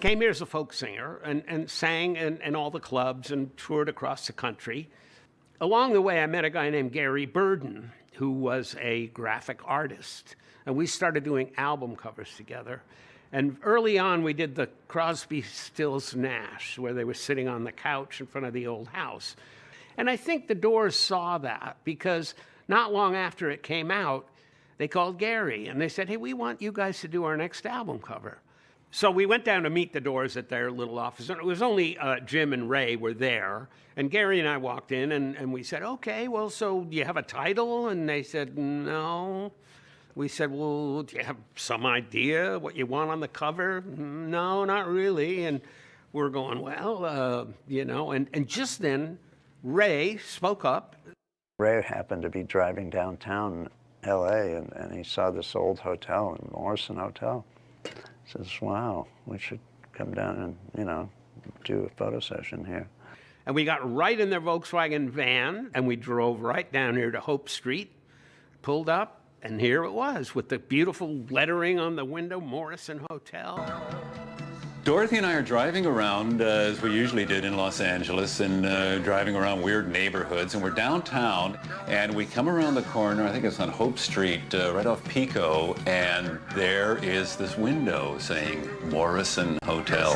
came here as a folk singer and sang in all the clubs and toured across the country. Along the way, I met a guy named Gary Burden, who was a graphic artist. And we started doing album covers together. And early on, we did the Crosby, Stills, Nash, where they were sitting on the couch in front of the old house. And I think the Doors saw that, because not long after it came out, they called Gary and they said, hey, we want you guys to do our next album cover. So we went down to meet the Doors at their little office. And it was only Jim and Ray were there. And Gary and I walked in and we said, okay, well, so do you have a title? And they said, no. We said, well, do you have some idea what you want on the cover? No, not really. And we're going, well, you know, and just then Ray spoke up. Ray happened to be driving downtown LA and he saw this old hotel, Morrison Hotel. He says, wow, we should come down and, you know, do a photo session here. And we got right in their Volkswagen van and we drove right down here to Hope Street, pulled up, and here it was with the beautiful lettering on the window, Morrison Hotel. Dorothy and I are driving around, as we usually did in Los Angeles, and driving around weird neighborhoods, and we're downtown, and we come around the corner, I think it's on Hope Street, right off Pico, and there is this window saying Morrison Hotel.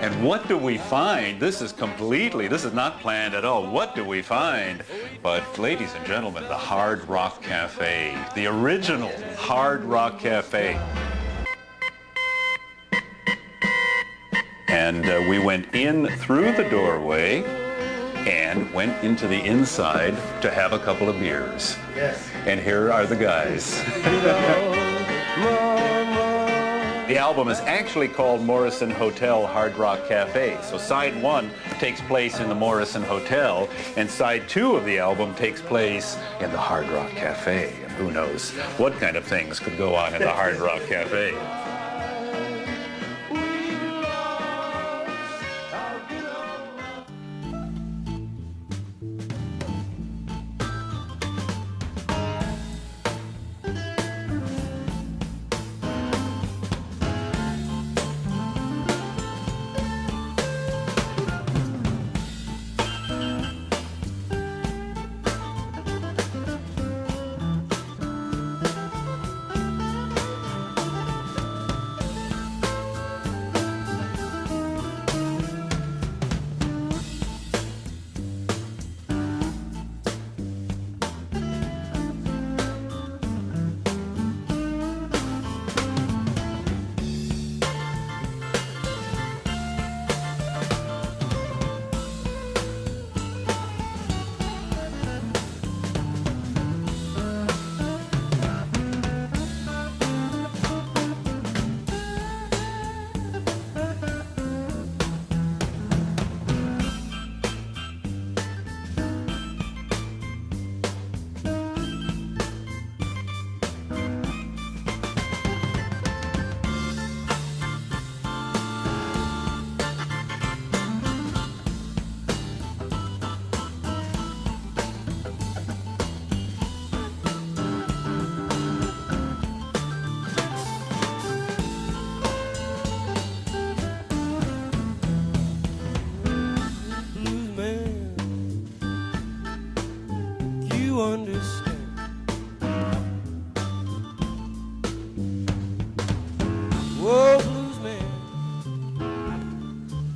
And what do we find? This is not planned at all. What do we find? But ladies and gentlemen, the Hard Rock Cafe, the original Hard Rock Cafe. And we went in through the doorway and went into the inside to have a couple of beers. Yes. And here are the guys. The album is actually called Morrison Hotel Hard Rock Cafe. So side one takes place in the Morrison Hotel, and side two of the album takes place in the Hard Rock Cafe. And who knows what kind of things could go on in the Hard Rock Cafe.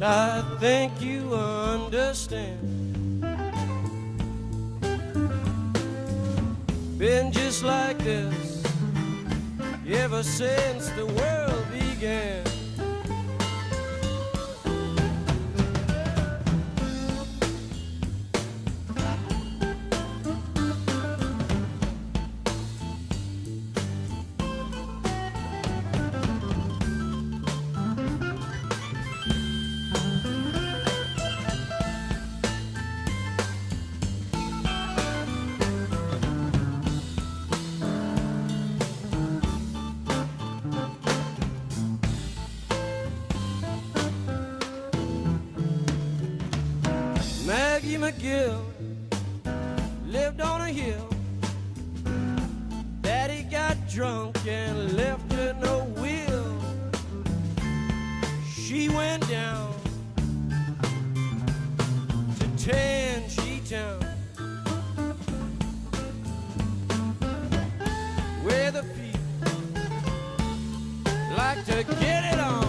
I think you understand. Been just like this ever since the world began. McGill lived on a hill. Daddy got drunk and left her no will. down to 10 G-Town, where the people like to get it on.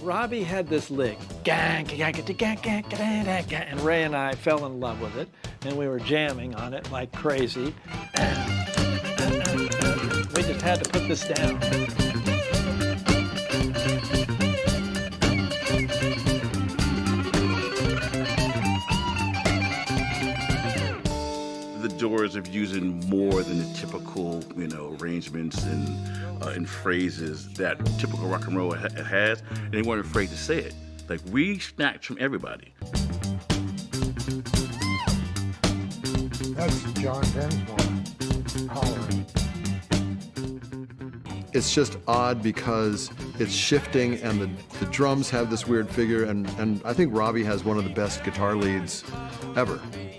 Robby had this lick, and Ray and I fell in love with it, and we were jamming on it like crazy. We just had to put this down. The Doors are using more than the typical, arrangements and phrases that typical rock and roll has, and they weren't afraid to say it. Like, we snatched from everybody. That's John Densmore hollering. It's just odd because it's shifting and the drums have this weird figure, and I think Robby has one of the best guitar leads ever.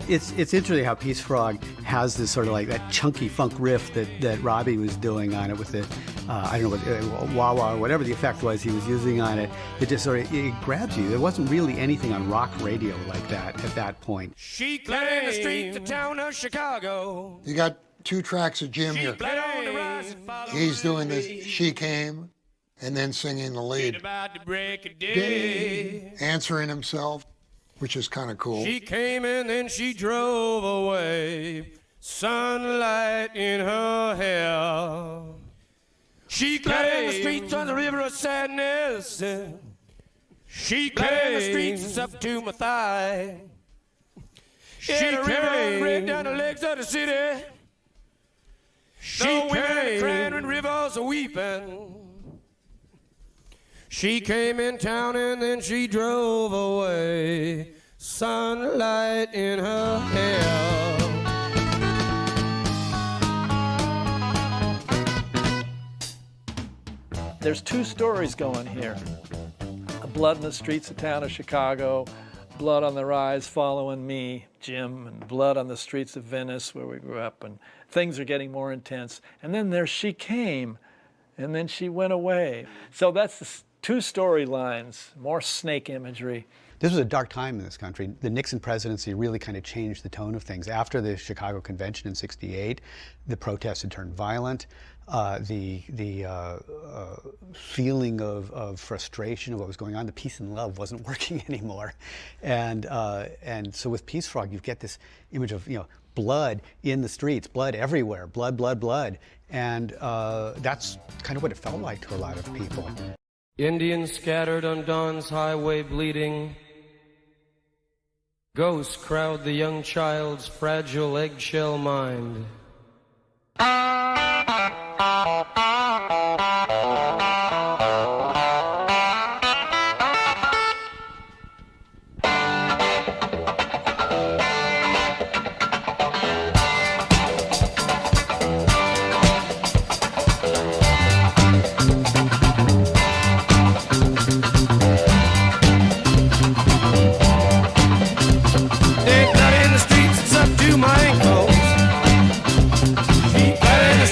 It's interesting how Peace Frog has this sort of like that chunky funk riff that Robby was doing on it with the, I don't know, what, wah-wah or whatever the effect was he was using on it. It just sort of, it grabs you. There wasn't really anything on rock radio like that at that point. She played in the streets of town of Chicago. You got two tracks of Jim here. He's doing this She Came and then singing the lead. About to break a day. Answering himself, which is kind of cool. She came and then she drove away, sunlight in her hair. She played in the streets on the river of sadness. She played in the streets, it's up to my thigh. She the river break down the legs of the city. She came crying when rivers are weeping. She came in town and then she drove away, sunlight in her hair. There's two stories going here. Blood in the streets of town of Chicago, blood on the rise following me, Jim, and blood on the streets of Venice where we grew up, and things are getting more intense. And then there she came, and then she went away. So that's the two storylines, more snake imagery. This was a dark time in this country. The Nixon presidency really kind of changed the tone of things. After the Chicago Convention in '68, the protests had turned violent. The feeling of frustration of what was going on, the peace and love wasn't working anymore. And so with Peace Frog, you get this image of, blood in the streets, blood everywhere, blood, blood, blood. And that's kind of what it felt like to a lot of people. Indians scattered on dawn's highway bleeding. Ghosts crowd the young child's fragile eggshell mind. They cut in the streets, it's up to my ankles. She cut in the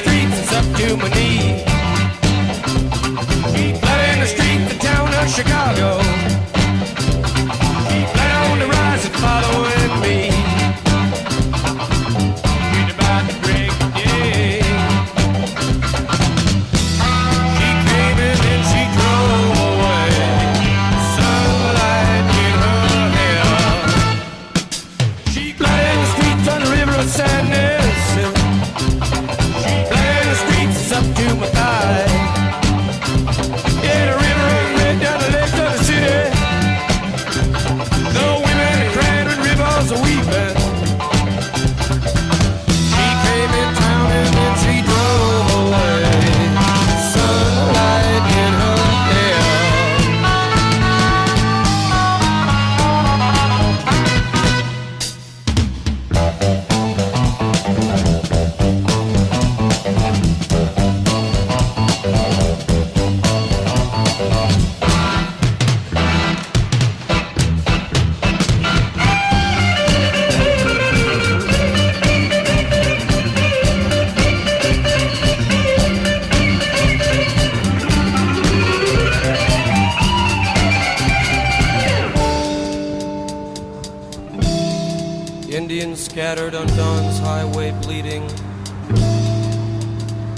skin scattered on dawn's highway bleeding.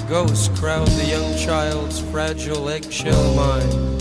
Ghosts crowd the young child's fragile eggshell mind.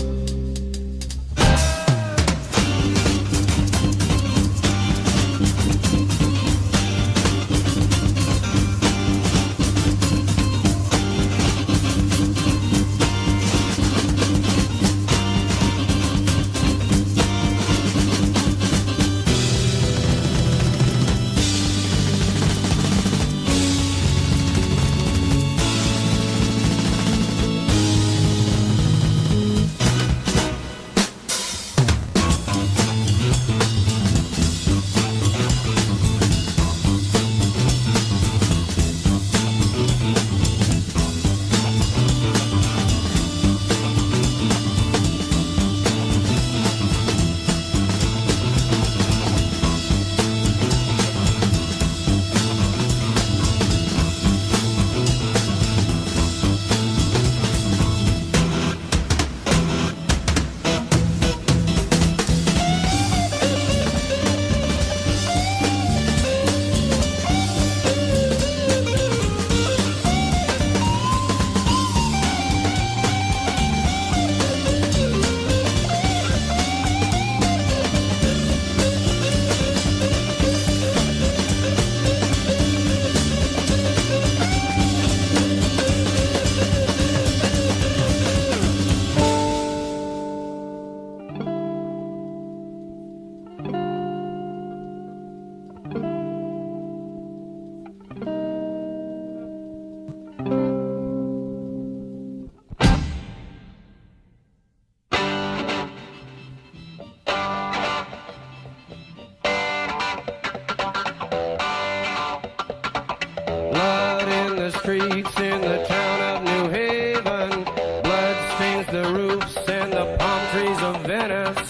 Streets in the town of New Haven. Blood stains the roofs and the palm trees of Venice.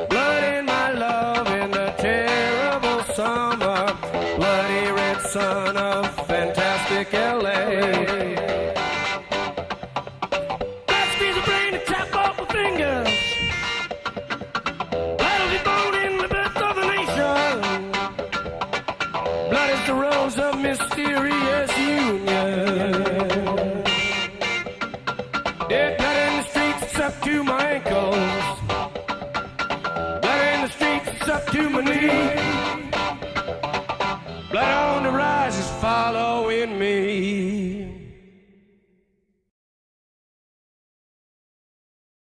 Blood in my love in the terrible summer. Bloody red sun of fantastic LA. Blood squeeze the brain to chop off my fingers. Blood will be born in the birth of a nation. Blood is the rose of mysterious union. Dead blood in the streets, it's up to my ankles. Blood in the streets, it's up to my knees. Blood on the rise is following me.